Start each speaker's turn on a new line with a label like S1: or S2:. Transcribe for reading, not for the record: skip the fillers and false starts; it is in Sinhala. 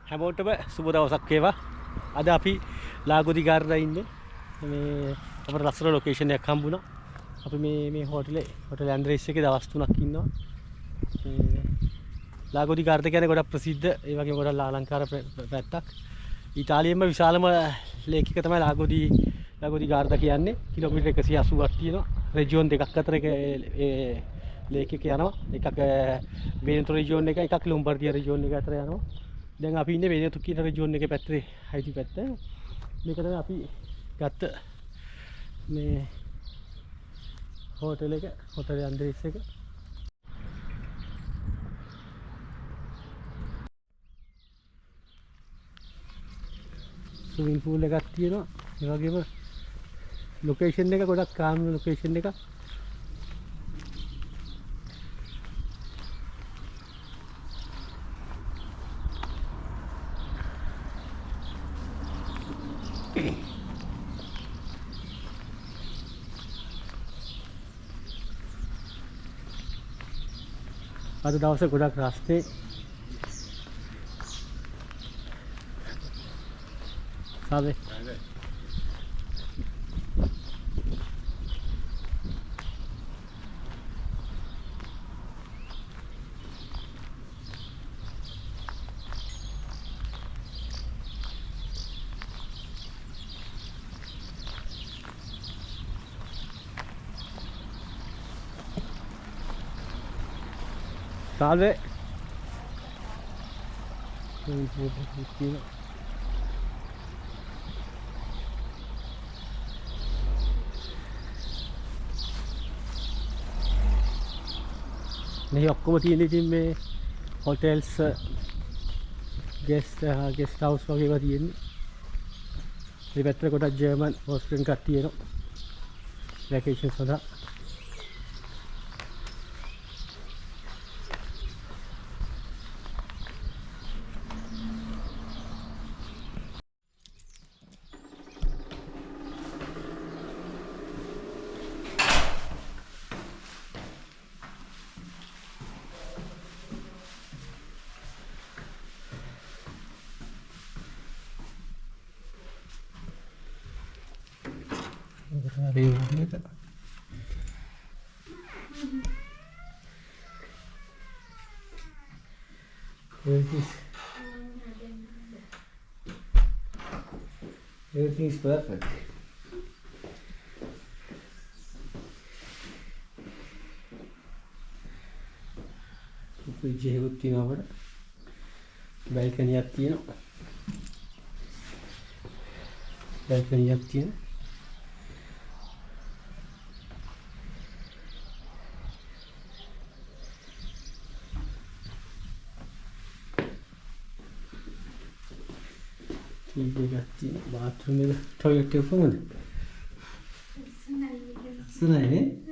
S1: හැමෝටම සුබ දවසක් වේවා. අද අපි ලාගොදි ගාර්ඩන් ඉන්නේ. මේ අපේ ලස්සන ලොකේෂන් එකක් හම්බුණා. අපි මේ හෝටල් ඇන්ඩ්‍රේස් එකේ දවස් 3ක් ඉන්නවා. මේ ලාගොදි ගාර්ඩන් කියන්නේ ගොඩක් ප්‍රසිද්ධ ඒ වගේම ගොඩක් අලංකාර පැත්තක්. ඉතාලියේම විශාලම ලේක් එක තමයි ලාගොදි ගාර්ඩන් කියන්නේ. කිලෝමීටර් 180ක් තියෙනවා. රෙජියෝන් දෙකක් අතර ඒ ලේක් එක යනවා. එකක් වෙනතෝ රෙජියෝන් එක, එකක් ලොම්බාර්ඩියා රෙජියෝන් එක අතර යනවා. දැන් අපි ඉන්නේ වෙනතු කියන රෙජියෝන් එකේ පැත්තේ හයිටි පැත්ත. මේක තමයි අපි ගත්ත මේ හෝටල් එක, හෝටල් ඇන්ඩ්‍රේස් එක. ස්විමින් pool එකක් තියෙනවා. ඒ වගේම ලොකේෂන් එක ගොඩක් කාම් ලොකේෂන් එකක්. අද දවසේ ගොඩක් රස්නේ සාදේ salve මේ ඔක්කොම තියෙන ඉතින් මේ හොටෙල්ස් ගෙස්ට් හවුස් වගේ ඒවා තියෙන්නේ. මේ පැත්තට ගොඩක් ජර්මන් ඕස්ට්‍රියන් කට්ටිය එනවා වැකේෂන් සඳහා. Everything is perfect. fridge එකකුත් තියෙනවා අපිට. balcony එකක් තියෙනවා. balcony එකක් තියෙනවා. bathroom එක toilet එක කොහමද? ලස්සනයි නේ?